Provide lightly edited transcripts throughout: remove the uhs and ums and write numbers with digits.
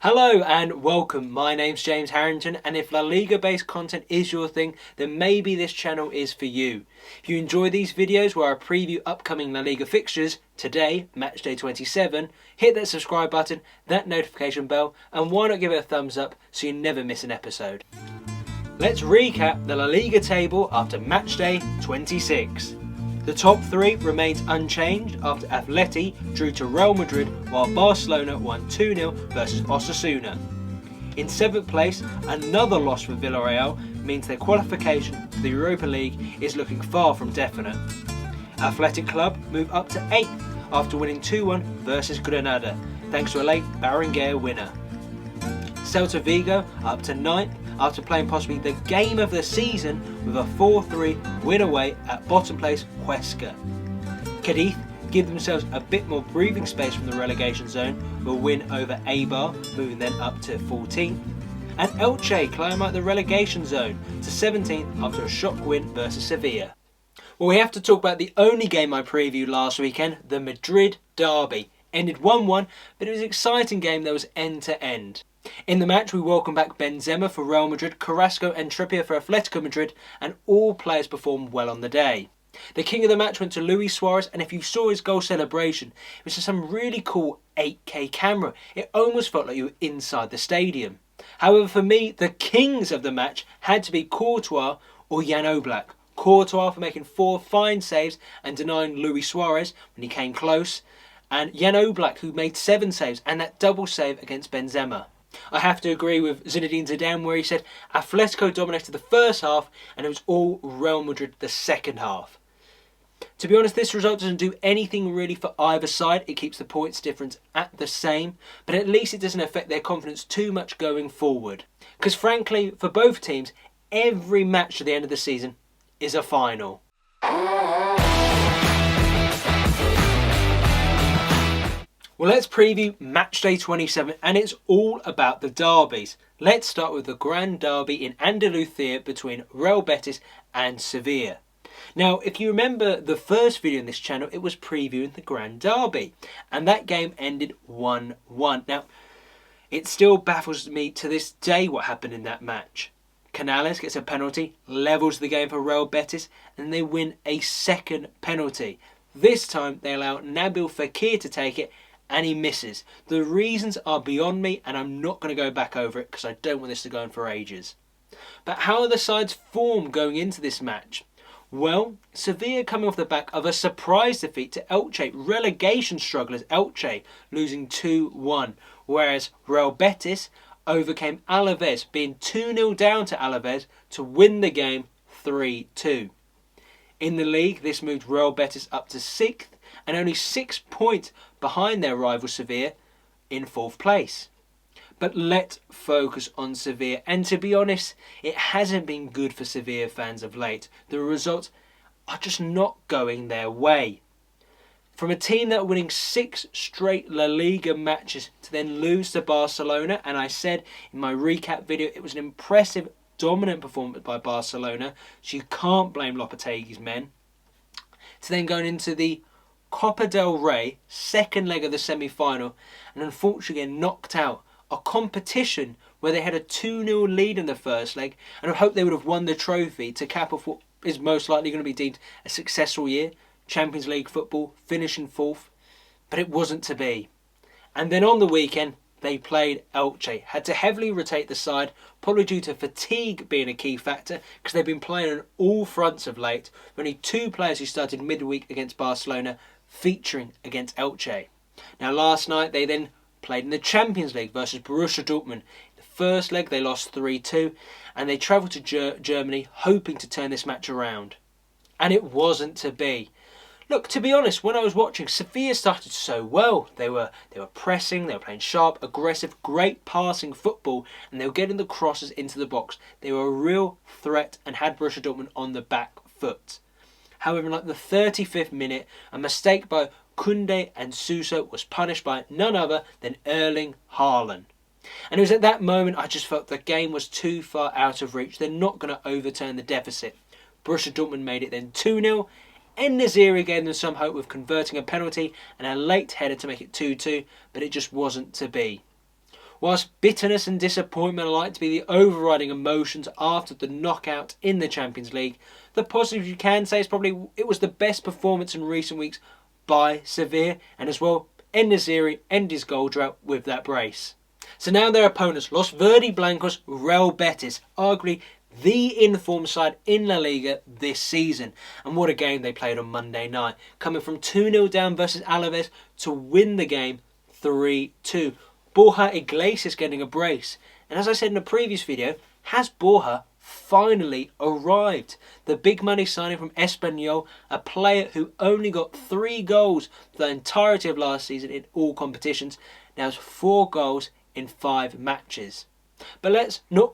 Hello and welcome, my name's James Harrington, and if La Liga based content is your thing, then maybe this channel is for you. If you enjoy these videos where I preview upcoming La Liga fixtures, today, matchday 27, hit that subscribe button, that notification bell, and why not give it a thumbs up so you never miss an episode. Let's recap the La Liga table after matchday 26. The top three remains unchanged after Atleti drew to Real Madrid while Barcelona won 2-0 versus Osasuna. In 7th place, another loss for Villarreal means their qualification for the Europa League is looking far from definite. Athletic Club move up to 8th after winning 2-1 versus Granada, thanks to a late Berenguer winner. Celta Vigo up to 9th after playing possibly the game of the season with a 4-3 win away at bottom place Huesca. Cadiz give themselves a bit more breathing space from the relegation zone with a win over Eibar, moving then up to 14th. And Elche climb out the relegation zone to 17th after a shock win versus Sevilla. Well, we have to talk about the only game I previewed last weekend, the Madrid derby. Ended 1-1, but it was an exciting game that was end to end. In the match, we welcome back Benzema for Real Madrid, Carrasco and Trippier for Atletico Madrid, and all players performed well on the day. The king of the match went to Luis Suarez, and if you saw his goal celebration, it was just some really cool 8K camera. It almost felt like you were inside the stadium. However, for me, the kings of the match had to be Courtois or Jan Oblak. Courtois for making 4 fine saves and denying Luis Suarez when he came close, and Jan Oblak who made 7 saves and that double save against Benzema. I have to agree with Zinedine Zidane where he said Atletico dominated the first half and it was all Real Madrid the second half. To be honest, this result doesn't do anything really for either side. It keeps the points difference at the same, but at least it doesn't affect their confidence too much going forward. Because frankly, for both teams, every match to the end of the season is a final. Well, let's preview matchday 27, and it's all about the derbies. Let's start with the Gran derby in Andalusia between Real Betis and Sevilla. Now, if you remember the first video in this channel, it was previewing the Gran derby, and that game ended 1-1. Now, it still baffles me to this day what happened in that match. Canales gets a penalty, levels the game for Real Betis, and they win a second penalty. This time, they allow Nabil Fekir to take it, and he misses. The reasons are beyond me, and I'm not going to go back over it because I don't want this to go on for ages. But how are the sides formed going into this match? Well, Sevilla coming off the back of a surprise defeat to Elche, relegation strugglers Elche, losing 2-1, whereas Real Betis overcame Alaves, being 2-0 down to Alaves to win the game 3-2. In the league, this moved Real Betis up to 6th and only 6 points behind their rival Sevilla in 4th place. But let's focus on Sevilla, and to be honest, it hasn't been good for Sevilla fans of late. The results are just not going their way. From a team that were winning 6 straight La Liga matches to then lose to Barcelona, and I said in my recap video it was an impressive, dominant performance by Barcelona, so you can't blame Lopetegui's men, to then going into the Copa del Rey, second leg of the semi-final, and unfortunately get knocked out. A competition where they had a 2-0 lead in the first leg, and I hope they would have won the trophy to cap off what is most likely going to be deemed a successful year, Champions League football, finishing 4th, but it wasn't to be. And then on the weekend, they played Elche, had to heavily rotate the side, probably due to fatigue being a key factor, because they've been playing on all fronts of late, with only 2 players who started midweek against Barcelona, featuring against Elche. Now last night they then played in the Champions League versus Borussia Dortmund. The first leg they lost 3-2 and they travelled to Germany hoping to turn this match around. And it wasn't to be. Look, to be honest, when I was watching, Sevilla started so well. They were pressing, they were playing sharp, aggressive, great passing football, and they were getting the crosses into the box. They were a real threat and had Borussia Dortmund on the back foot. However, in the 35th minute, a mistake by Koundé and Suso was punished by none other than Erling Haaland. And it was at that moment I just felt the game was too far out of reach. They're not going to overturn the deficit. Borussia Dortmund made it then 2-0. En-Nesyri gave them some hope with converting a penalty and a late header to make it 2-2, but it just wasn't to be. Whilst bitterness and disappointment are like to be the overriding emotions after the knockout in the Champions League, the positive you can say is probably it was the best performance in recent weeks by Sevilla, and as well, En-Nesyri ended his goal drought with that brace. So now their opponents, Los Verde Blancos Real Betis, arguably the informed side in La Liga this season. And what a game they played on Monday night, coming from 2-0 down versus Alaves to win the game 3-2. Borja Iglesias getting a brace. And as I said in a previous video, has Borja finally arrived? The big money signing from Espanyol, a player who only got 3 goals for the entirety of last season in all competitions, now has 4 goals in 5 matches. But let's not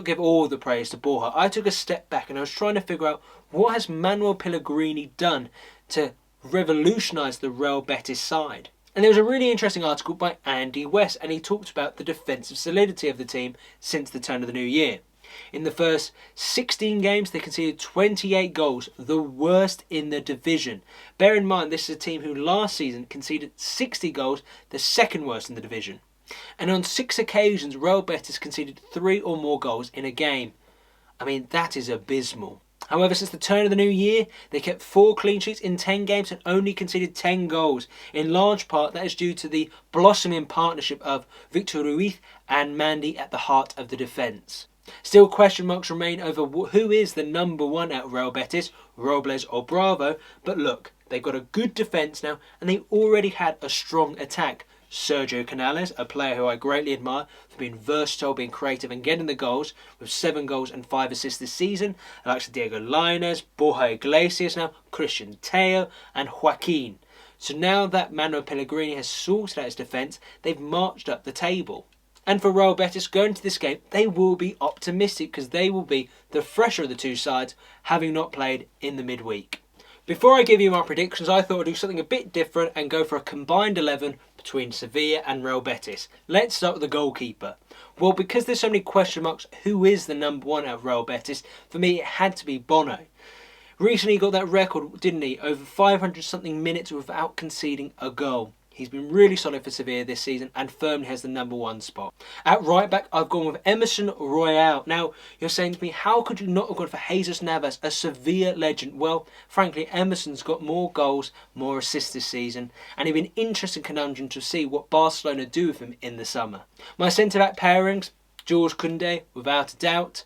give all the praise to Borja. I took a step back and I was trying to figure out what has Manuel Pellegrini done to revolutionise the Real Betis side. And there was a really interesting article by Andy West, and he talked about the defensive solidity of the team since the turn of the new year. In the first 16 games, they conceded 28 goals, the worst in the division. Bear in mind, this is a team who last season conceded 60 goals, the second worst in the division. And on 6 occasions, Real Betis conceded 3 or more goals in a game. I mean, that is abysmal. However, since the turn of the new year, they kept 4 clean sheets in 10 games and only conceded 10 goals. In large part, that is due to the blossoming partnership of Victor Ruiz and Mandy at the heart of the defence. Still, question marks remain over who is the number 1 at Real Betis, Robles or Bravo, but look, they've got a good defence now and they already had a strong attack. Sergio Canales, a player who I greatly admire for being versatile, being creative and getting the goals, with 7 goals and 5 assists this season. Alex Diego Lainez, Borja Iglesias now, Christian Teo and Joaquin. So now that Manuel Pellegrini has sorted out his defence, they've marched up the table. And for Real Betis, going into this game, they will be optimistic because they will be the fresher of the 2 sides, having not played in the midweek. Before I give you my predictions, I thought I'd do something a bit different and go for a combined 11 between Sevilla and Real Betis. Let's start with the goalkeeper. Well, because there's so many question marks, who is the number 1 at Real Betis? For me, it had to be Bono. Recently he got that record, didn't he? Over 500 something minutes without conceding a goal. He's been really solid for Sevilla this season and firmly has the number 1 spot. At right back, I've gone with Emerson Royal. Now, you're saying to me, how could you not have gone for Jesus Navas, a Sevilla legend? Well, frankly, Emerson's got more goals, more assists this season, and it'd be an interesting conundrum to see what Barcelona do with him in the summer. My centre-back pairings, Jules Koundé, without a doubt.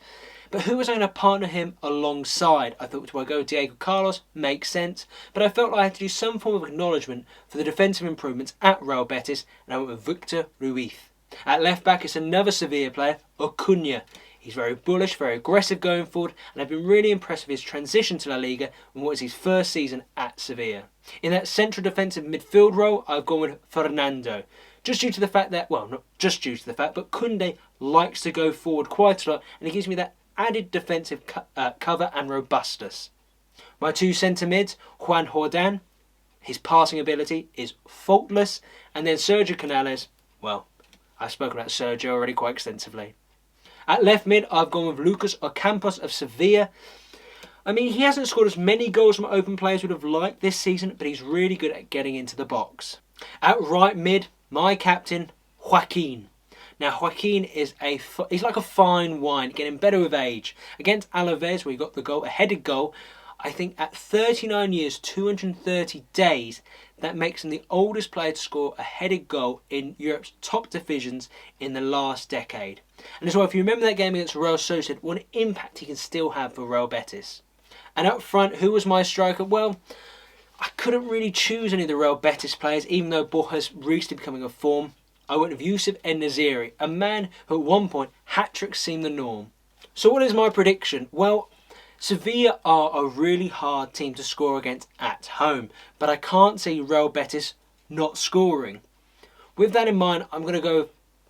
But who was I going to partner him alongside? I thought, do I go with Diego Carlos? Makes sense. But I felt like I had to do some form of acknowledgement for the defensive improvements at Real Betis, and I went with Victor Ruiz. At left back, it's another Sevilla player, Acuna. He's very bullish, very aggressive going forward, and I've been really impressed with his transition to La Liga in what is his first season at Sevilla. In that central defensive midfield role, I've gone with Fernando. Just due to the fact that, well, not just due to the fact, but Koundé likes to go forward quite a lot, and he gives me that added defensive cover and robustness. My 2 centre mids, Juan Jordan, his passing ability is faultless, and then Sergio Canales, well, I've spoken about Sergio already quite extensively. At left mid, I've gone with Lucas Ocampos of Sevilla. I mean, he hasn't scored as many goals from open play as would have liked this season, but he's really good at getting into the box. At right mid, my captain, Joaquin. Now, Joaquin is he's like a fine wine, getting better with age. Against Alaves, where he got the goal, a headed goal, I think at 39 years, 230 days, that makes him the oldest player to score a headed goal in Europe's top divisions in the last decade. And as well, if you remember that game against Real Sociedad, what an impact he can still have for Real Betis. And up front, who was my striker? Well, I couldn't really choose any of the Real Betis players, even though Borja's recently becoming a form. I went with Youssef En-Nesyri, a man who at one point hat-tricks seemed the norm. So what is my prediction? Well, Sevilla are a really hard team to score against at home, but I can't see Real Betis not scoring. With that in mind, I'm going to go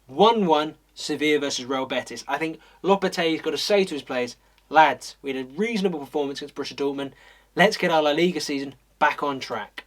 1-1 Sevilla versus Real Betis. I think Lopetegui's got to say to his players, lads, we had a reasonable performance against Borussia Dortmund. Let's get our La Liga season back on track.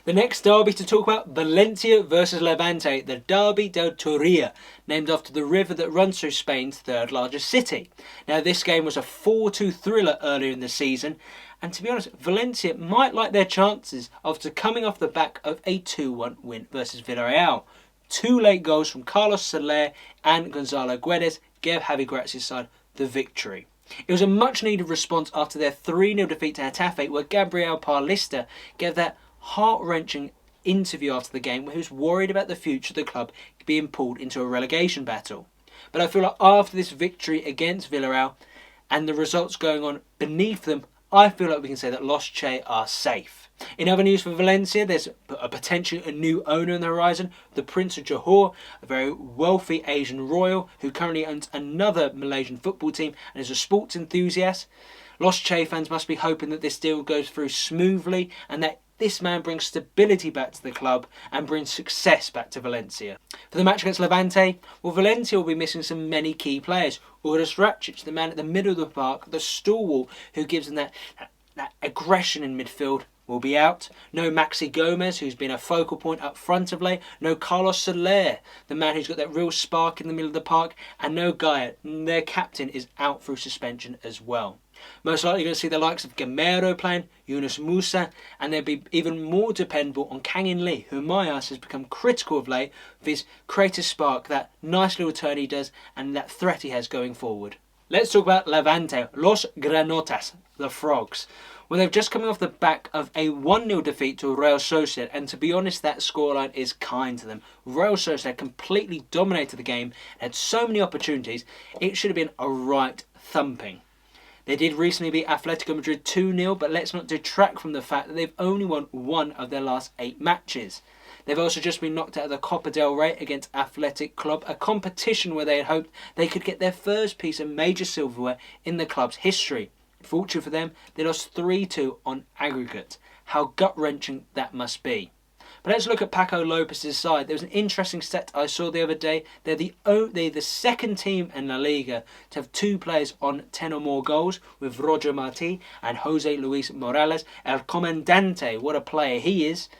The next derby to talk about, Valencia versus Levante, the Derby del Turia, named after the river that runs through Spain's 3rd largest city. Now, this game was a 4-2 thriller earlier in the season, And to be honest, Valencia might like their chances after coming off the back of a 2-1 win versus Villarreal. 2 late goals from Carlos Soler and Gonzalo Guedes gave Javi Gracia's side the victory. It was a much needed response after their 3-0 defeat to Getafe, where Gabriel Paulista gave that heart-wrenching interview after the game where he was worried about the future of the club being pulled into a relegation battle. But I feel like after this victory against Villarreal and the results going on beneath them, I feel like we can say that Los Che are safe. In other news for Valencia, there's potentially a new owner on the horizon, the Prince of Johor, a very wealthy Asian royal who currently owns another Malaysian football team and is a sports enthusiast. Los Che fans must be hoping that this deal goes through smoothly and that this man brings stability back to the club and brings success back to Valencia. For the match against Levante, well, Valencia will be missing some many key players. Uros Rakic, the man at the middle of the park, the stalwart who gives them that aggression in midfield, will be out. No Maxi Gomez, who's been a focal point up front of late. No Carlos Soler, the man who's got that real spark in the middle of the park. And no Gaia, their captain, is out through suspension as well. Most likely going to see the likes of Gamero playing, Yunus Musa, and they'll be even more dependable on Kangin Lee, who in my eyes has become critical of late with his creative spark, that nice little turn he does and that threat he has going forward. Let's talk about Levante, Los Granotas, the Frogs. Well, they've just come off the back of a 1-0 defeat to Real Sociedad, and to be honest, that scoreline is kind to them. Real Sociedad completely dominated the game, had so many opportunities, it should have been a right thumping. They did recently beat Atletico Madrid 2-0, but let's not detract from the fact that they've only won 1 of their last 8 matches. They've also just been knocked out of the Copa del Rey against Athletic Club, a competition where they had hoped they could get their first piece of major silverware in the club's history. Fortunately for them, they lost 3-2 on aggregate. How gut-wrenching that must be. But let's look at Paco Lopez's side. There was an interesting stat I saw the other day. They're the second team in La Liga to have 2 players on 10 or more goals, with Roger Martí and Jose Luis Morales. El Comandante, what a player he is.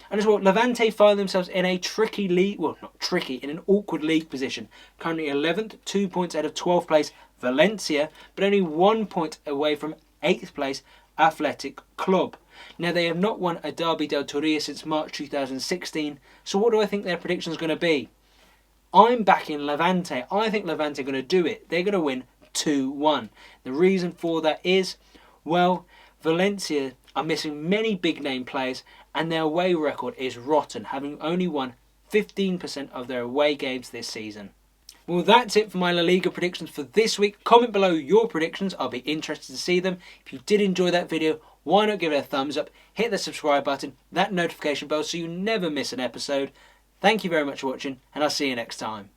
And as well, Levante find themselves in a tricky league, well, not tricky, in an awkward league position. Currently 11th, 2 points out of 12th place Valencia, but only 1 point away from 8th place Athletic Club. Now, they have not won a Derby del Turia since March 2016, so what do I think their prediction is going to be? I'm backing Levante. I think Levante are going to do it. They're going to win 2-1. The reason for that is, well, Valencia are missing many big-name players, and their away record is rotten, having only won 15% of their away games this season. Well, that's it for my La Liga predictions for this week. Comment below your predictions. I'll be interested to see them. If you did enjoy that video, why not give it a thumbs up, hit the subscribe button, that notification bell so you never miss an episode. Thank you very much for watching, and I'll see you next time.